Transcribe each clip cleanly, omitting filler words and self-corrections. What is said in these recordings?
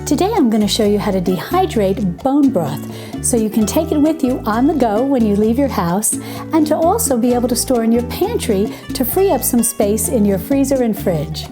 Today I'm going to show you how to dehydrate bone broth so you can take it with you on the go when you leave your house and to also be able to store in your pantry to free up some space in your freezer and fridge.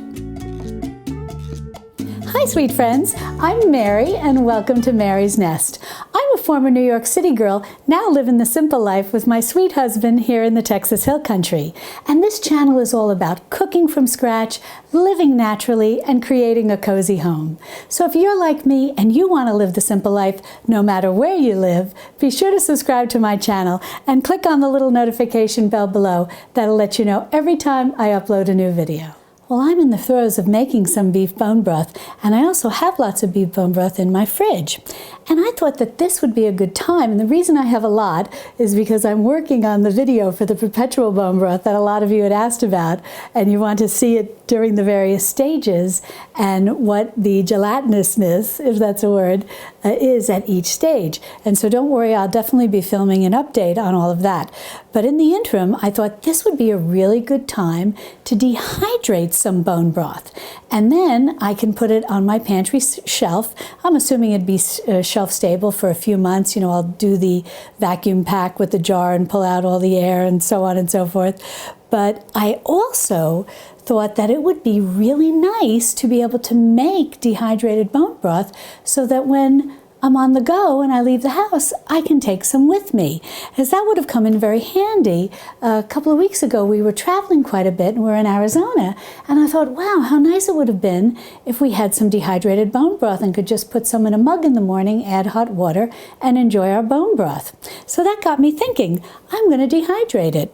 Hi sweet friends, I'm Mary and welcome to Mary's Nest. I'm a former New York City girl, now living the simple life with my sweet husband here in the Texas Hill Country. And this channel is all about cooking from scratch, living naturally, and creating a cozy home. So if you're like me and you want to live the simple life no matter where you live, be sure to subscribe to my channel and click on the little notification bell below. That'll let you know every time I upload a new video. Well, I'm in the throes of making some beef bone broth, and I also have lots of beef bone broth in my fridge. And I thought that this would be a good time, and the reason I have a lot is because I'm working on the video for the perpetual bone broth that a lot of you had asked about, and you want to see it during the various stages and what the gelatinousness, if that's a word, is at each stage. And so don't worry, I'll definitely be filming an update on all of that. But in the interim, I thought this would be a really good time to dehydrate some bone broth. And then I can put it on my pantry shelf. I'm assuming it'd be shelf stable for a few months. You know, I'll do the vacuum pack with the jar and pull out all the air and so on and so forth. But I also thought that it would be really nice to be able to make dehydrated bone broth so that when I'm on the go and I leave the house, I can take some with me, as that would have come in very handy. A couple of weeks ago, we were traveling quite a bit and we're in Arizona, and I thought, wow, how nice it would have been if we had some dehydrated bone broth and could just put some in a mug in the morning, add hot water, and enjoy our bone broth. So that got me thinking, I'm going to dehydrate it.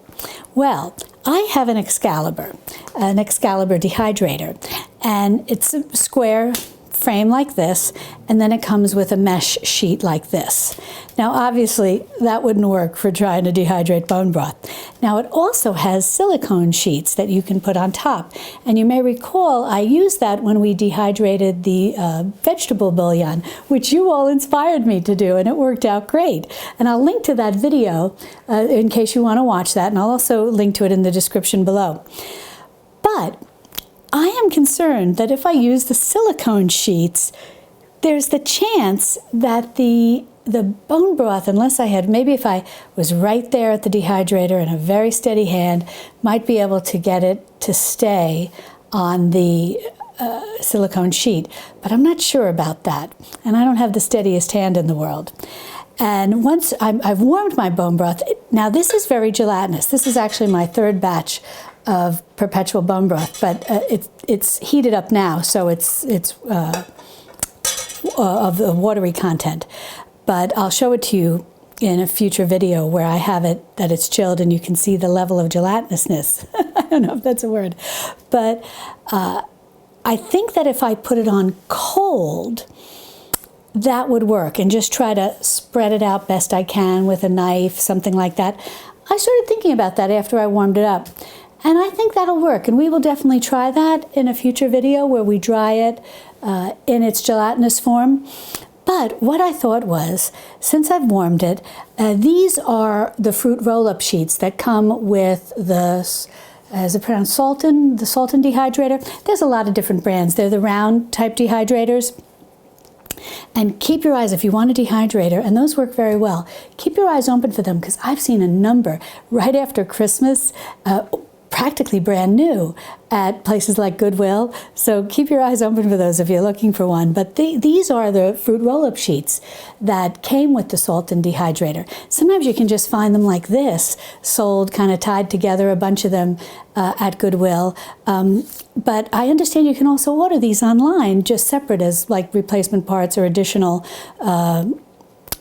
Well, I have an Excalibur dehydrator, and it's a square frame like this, and then it comes with a mesh sheet like this. Now obviously that wouldn't work for trying to dehydrate bone broth. Now it also has silicone sheets that you can put on top, and you may recall I used that when we dehydrated the vegetable bouillon, which you all inspired me to do, and it worked out great. And I'll link to that video in case you want to watch that, and I'll also link to it in the description below. But I am concerned that if I use the silicone sheets, there's the chance that the bone broth, unless maybe if I was right there at the dehydrator in a very steady hand, might be able to get it to stay on the silicone sheet. But I'm not sure about that, and I don't have the steadiest hand in the world. And once I've warmed my bone broth, now this is very gelatinous. This is actually my third batch of perpetual bone broth, but it's heated up now, so it's of the watery content. But I'll show it to you in a future video where I have it that it's chilled and you can see the level of gelatinousness. I don't know if that's a word, but I think that if I put it on cold, that would work, and just try to spread it out best I can with a knife, something like that. I started thinking about that after I warmed it up, and I think that'll work, and we will definitely try that in a future video where we dry it in its gelatinous form. But what I thought was, since I've warmed it, these are the fruit roll-up sheets that come with the, is it pronounced Sultan? The Sultan dehydrator. There's a lot of different brands. They're the round type dehydrators. And keep your eyes, if you want a dehydrator, and those work very well, keep your eyes open for them, because I've seen a number right after Christmas, practically brand new at places like Goodwill. So keep your eyes open for those if you're looking for one. But these are the fruit roll-up sheets that came with the Sultan dehydrator. Sometimes you can just find them like this, sold kind of tied together, a bunch of them at Goodwill. But I understand you can also order these online, just separate as like replacement parts or additional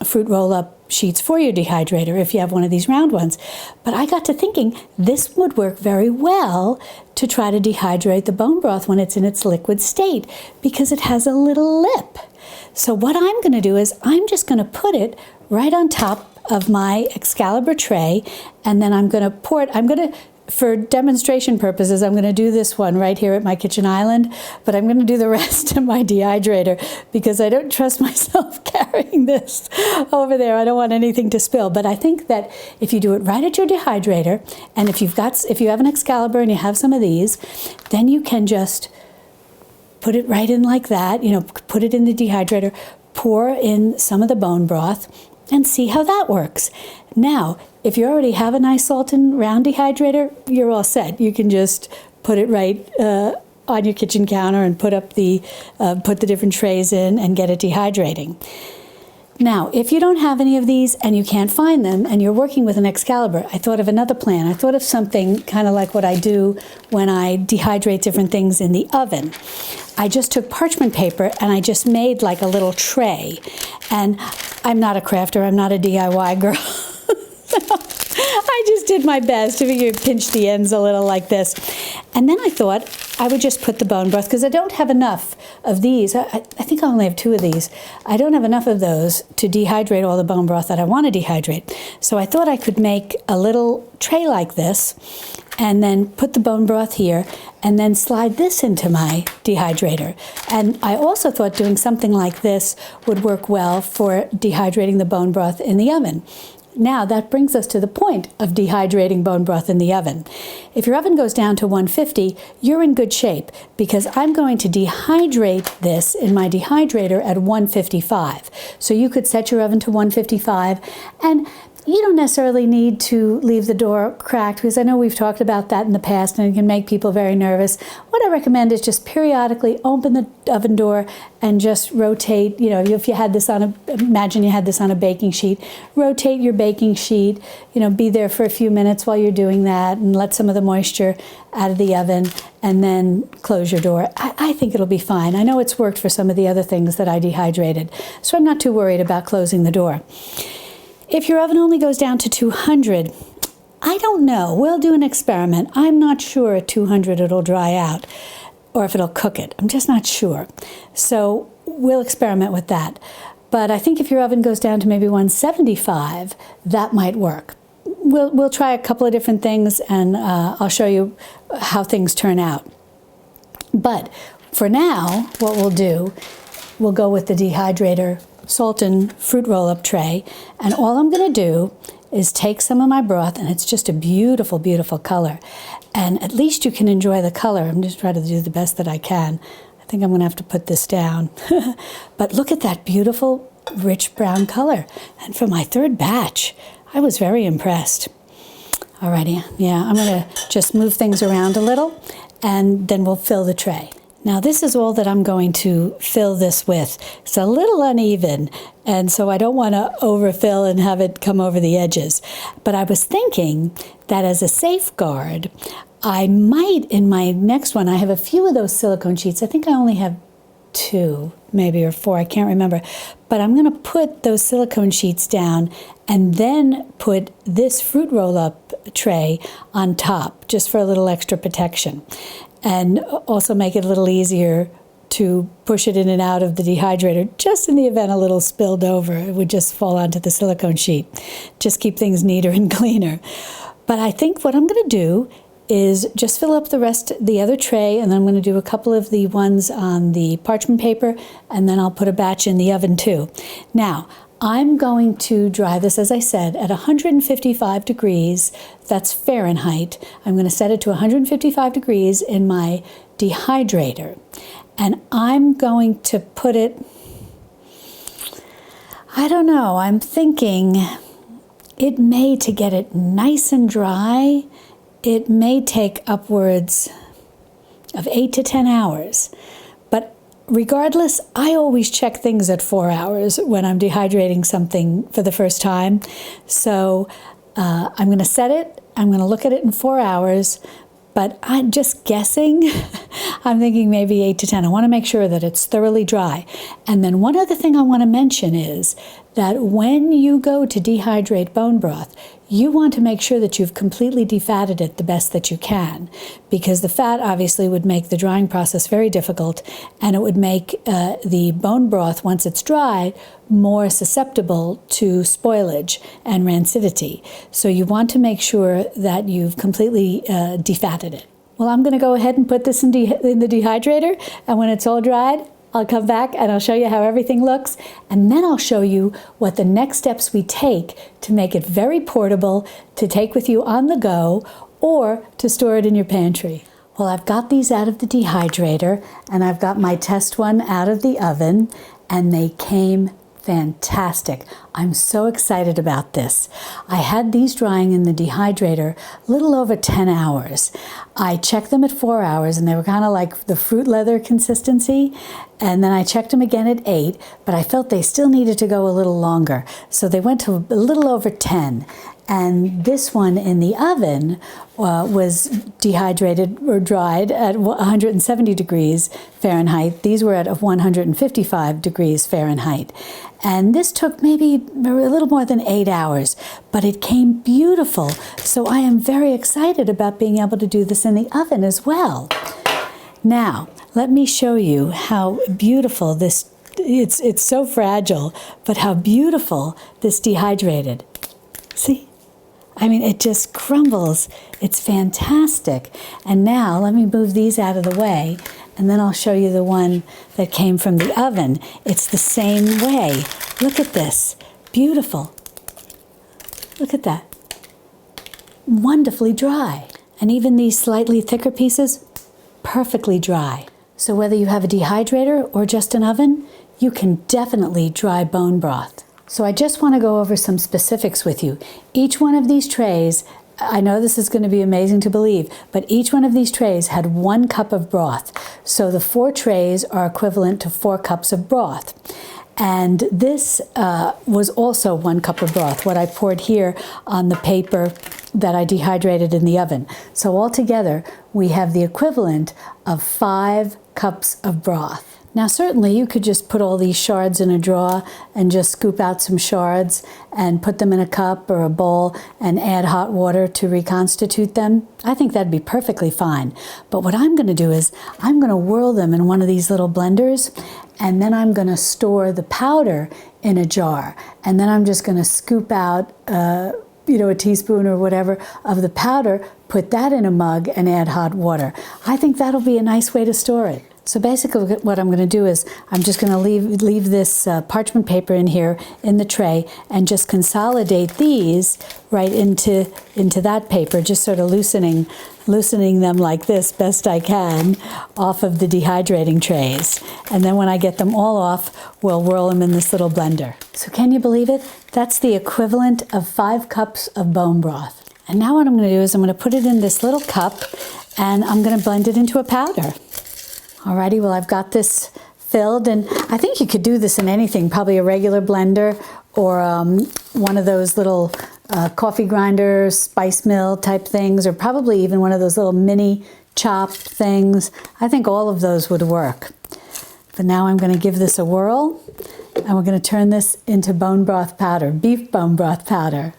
fruit roll-up sheets for your dehydrator if you have one of these round ones. But I got to thinking this would work very well to try to dehydrate the bone broth when it's in its liquid state, because it has a little lip. So what I'm going to do is I'm just going to put it right on top of my Excalibur tray, and then I'm going to pour it. For demonstration purposes, I'm going to do this one right here at my kitchen island, but I'm going to do the rest in my dehydrator because I don't trust myself carrying this over there. I don't want anything to spill. But I think that if you do it right at your dehydrator, and if you have an Excalibur and you have some of these, then you can just put it right in like that, put it in the dehydrator, pour in some of the bone broth, and see how that works. Now, if you already have a nice salt and round dehydrator, you're all set. You can just put it right on your kitchen counter and put the different trays in and get it dehydrating. Now, if you don't have any of these and you can't find them and you're working with an Excalibur, I thought of another plan. I thought of something kind of like what I do when I dehydrate different things in the oven. I just took parchment paper and I just made like a little tray. And I'm not a crafter, I'm not a DIY girl. I just did my best to pinch the ends a little like this. And then I thought I would just put the bone broth, because I don't have enough of these. I think I only have 2 of these. I don't have enough of those to dehydrate all the bone broth that I want to dehydrate. So I thought I could make a little tray like this and then put the bone broth here and then slide this into my dehydrator. And I also thought doing something like this would work well for dehydrating the bone broth in the oven. Now that brings us to the point of dehydrating bone broth in the oven. If your oven goes down to 150, you're in good shape, because I'm going to dehydrate this in my dehydrator at 155. So you could set your oven to 155, and you don't necessarily need to leave the door cracked, because I know we've talked about that in the past and it can make people very nervous. What I recommend is just periodically open the oven door and just rotate. If you had this imagine you had this on a baking sheet, rotate your baking sheet, be there for a few minutes while you're doing that and let some of the moisture out of the oven, and then close your door. I think it'll be fine. I know it's worked for some of the other things that I dehydrated, so I'm not too worried about closing the door. If your oven only goes down to 200, I don't know. We'll do an experiment. I'm not sure at 200 it'll dry out, or if it'll cook it. I'm just not sure. So we'll experiment with that. But I think if your oven goes down to maybe 175, that might work. We'll try a couple of different things, and I'll show you how things turn out. But for now, what we'll do, we'll go with the dehydrator salt and fruit roll-up tray, and all I'm going to do is take some of my broth, and it's just a beautiful, beautiful color, and at least you can enjoy the color. I'm just trying to do the best that I can. I think I'm going to have to put this down. But look at that beautiful, rich brown color. And for my 3rd batch, I was very impressed. Alrighty, yeah, I'm going to just move things around a little, and then we'll fill the tray. Now this is all that I'm going to fill this with. It's a little uneven, and so I don't want to overfill and have it come over the edges. But I was thinking that as a safeguard, I might, in my next one, I have a few of those silicone sheets. I think I only have 2, maybe, or 4, I can't remember. But I'm going to put those silicone sheets down and then put this fruit roll-up tray on top, just for a little extra protection. And also make it a little easier to push it in and out of the dehydrator, just in the event a little spilled over. It would just fall onto the silicone sheet. Just keep things neater and cleaner. But I think what I'm going to do is just fill up the other tray, and then I'm going to do a couple of the ones on the parchment paper, and then I'll put a batch in the oven too. Now, I'm going to dry this, as I said, at 155 degrees. That's Fahrenheit. I'm going to set it to 155 degrees in my dehydrator. And I'm going to put it, I don't know, I'm thinking it may, to get it nice and dry, it may take upwards of 8 to 10 hours. But regardless, I always check things at 4 hours when I'm dehydrating something for the first time. So I'm going to set it, I'm going to look at it in 4 hours, but I'm just guessing. I'm thinking maybe 8 to 10. I want to make sure that it's thoroughly dry. And then one other thing I want to mention is that when you go to dehydrate bone broth, you want to make sure that you've completely defatted it the best that you can, because the fat obviously would make the drying process very difficult, and it would make the bone broth, once it's dry, more susceptible to spoilage and rancidity. So you want to make sure that you've completely defatted it. Well, I'm going to go ahead and put this in the dehydrator, and when it's all dried, I'll come back and I'll show you how everything looks, and then I'll show you what the next steps we take to make it very portable, to take with you on the go, or to store it in your pantry. Well, I've got these out of the dehydrator, and I've got my test one out of the oven, and they came fantastic. I'm so excited about this. I had these drying in the dehydrator a little over 10 hours. I checked them at 4 hours, and they were kind of like the fruit leather consistency. And then I checked them again at 8, but I felt they still needed to go a little longer. So they went to a little over 10. And this one in the oven was dehydrated or dried at 170 degrees Fahrenheit. These were at 155 degrees Fahrenheit. And this took maybe a little more than 8 hours, but it came beautiful. So I am very excited about being able to do this in the oven as well. Now, let me show you how beautiful this, it's so fragile, but how beautiful this dehydrated. See? I mean, it just crumbles. It's fantastic. And now let me move these out of the way, and then I'll show you the one that came from the oven. It's the same way. Look at this. Beautiful. Look at that. Wonderfully dry. And even these slightly thicker pieces, perfectly dry. So whether you have a dehydrator or just an oven, you can definitely dry bone broth. So I just want to go over some specifics with you. Each one of these trays, I know this is going to be amazing to believe, but each one of these trays had 1 cup of broth. So the 4 trays are equivalent to 4 cups of broth. And this was also 1 cup of broth, what I poured here on the paper that I dehydrated in the oven. So altogether, we have the equivalent of 5 cups of broth. Now, certainly you could just put all these shards in a drawer and just scoop out some shards and put them in a cup or a bowl and add hot water to reconstitute them. I think that'd be perfectly fine. But what I'm going to do is I'm going to whirl them in one of these little blenders, and then I'm going to store the powder in a jar. And then I'm just going to scoop out a teaspoon or whatever of the powder, put that in a mug, and add hot water. I think that'll be a nice way to store it. So basically what I'm going to do is I'm just going to leave this parchment paper in here in the tray and just consolidate these right into that paper, just sort of loosening them like this best I can off of the dehydrating trays. And then when I get them all off, we'll whirl them in this little blender. So can you believe it? That's the equivalent of 5 cups of bone broth. And now what I'm going to do is I'm going to put it in this little cup, and I'm going to blend it into a powder. Alrighty, well, I've got this filled, and I think you could do this in anything, probably a regular blender or one of those little coffee grinder, spice mill type things, or probably even one of those little mini chop things. I think all of those would work. But now I'm going to give this a whirl, and we're going to turn this into bone broth powder, beef bone broth powder.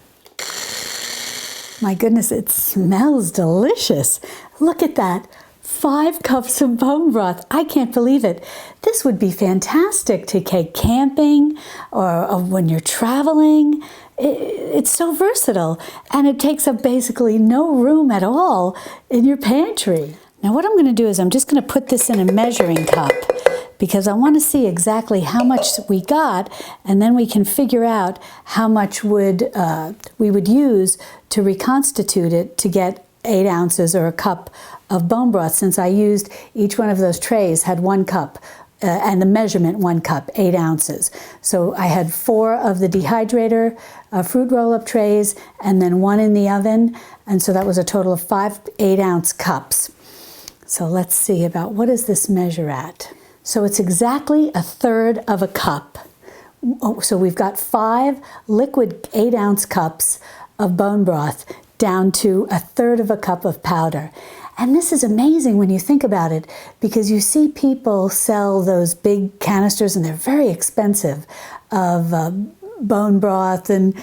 My goodness, it smells delicious. Look at that. 5 cups of bone broth. I can't believe it. This would be fantastic to take camping or when you're traveling. It's so versatile, and it takes up basically no room at all in your pantry. Now what I'm going to do is I'm just going to put this in a measuring cup, because I want to see exactly how much we got, and then we can figure out how much we would use to reconstitute it to get 8 ounces or a cup of bone broth, since I used each one of those trays had 1 cup and the measurement 1 cup, 8 ounces. So I had 4 of the dehydrator fruit roll-up trays and then 1 in the oven, and so that was a total of 5 8-ounce cups. So let's see about what does this measure at. So it's exactly 1/3 of a cup. So we've got 5 liquid 8-ounce cups of bone broth down to 1/3 of a cup of powder. And this is amazing when you think about it, because you see people sell those big canisters, and they're very expensive, of bone broth and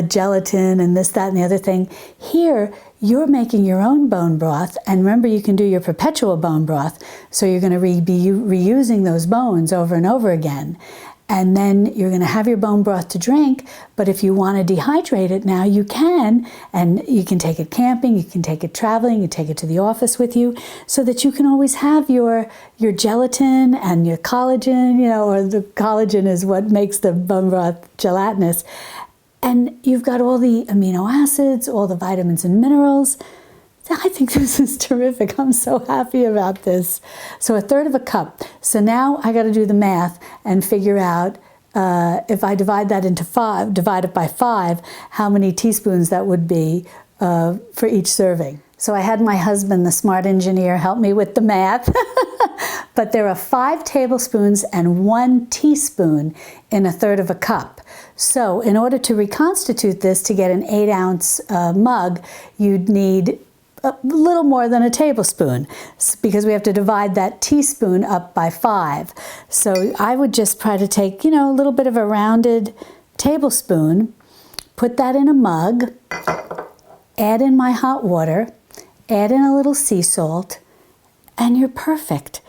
gelatin and this, that, and the other thing. Here, you're making your own bone broth, and remember, you can do your perpetual bone broth, so you're going to be reusing those bones over and over again. And then you're going to have your bone broth to drink, but if you want to dehydrate it now, you can, and you can take it camping, you can take it traveling, you take it to the office with you, so that you can always have your gelatin and your collagen, or the collagen is what makes the bone broth gelatinous. And you've got all the amino acids, all the vitamins and minerals. I think this is terrific. I'm so happy about this. So 1/3 cup. So now I got to do the math and figure out if I divide that into 5, divide it by 5, how many teaspoons that would be for each serving. So I had my husband, the smart engineer, help me with the math. But there are 5 tablespoons and 1 teaspoon in 1/3 cup. So in order to reconstitute this to get an 8-ounce mug, you'd need a little more than a tablespoon, because we have to divide that teaspoon up by 5. So I would just try to take, a little bit of a rounded tablespoon, put that in a mug, add in my hot water, add in a little sea salt, and you're perfect.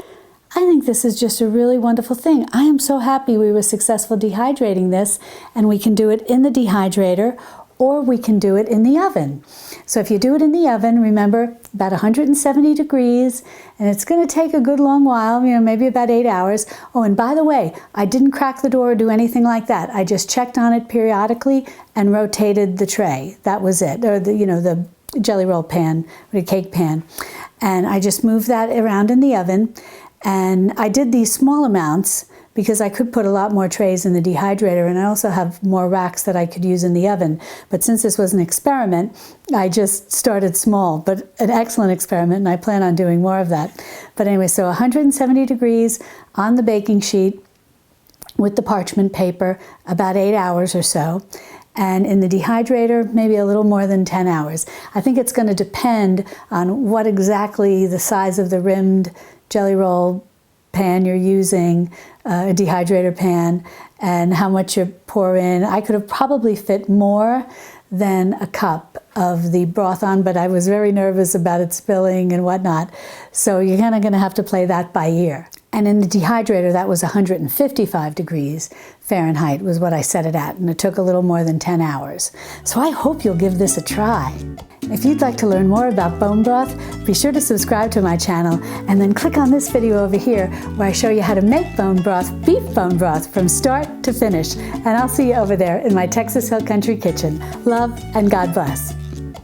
I think this is just a really wonderful thing. I am so happy we were successful dehydrating this, and we can do it in the dehydrator, or we can do it in the oven. So if you do it in the oven, remember, about 170 degrees, and it's going to take a good long while, maybe about 8 hours. Oh, and by the way, I didn't crack the door or do anything like that. I just checked on it periodically and rotated the tray. That was it, or the jelly roll pan, or the cake pan. And I just moved that around in the oven. And I did these small amounts because I could put a lot more trays in the dehydrator, and I also have more racks that I could use in the oven. But since this was an experiment, I just started small, but an excellent experiment, and I plan on doing more of that. But anyway, so 170 degrees on the baking sheet with the parchment paper, about 8 hours or so. And in the dehydrator, maybe a little more than 10 hours. I think it's going to depend on what exactly the size of the rimmed jelly roll pan you're using, a dehydrator pan, and how much you pour in. I could have probably fit more than a cup of the broth on, but I was very nervous about it spilling and whatnot. So you're kind of going to have to play that by ear. And in the dehydrator, that was 155 degrees Fahrenheit was what I set it at, and it took a little more than 10 hours. So I hope you'll give this a try. If you'd like to learn more about bone broth, be sure to subscribe to my channel, and then click on this video over here where I show you how to make bone broth, beef bone broth, from start to finish. And I'll see you over there in my Texas Hill Country kitchen. Love and God bless.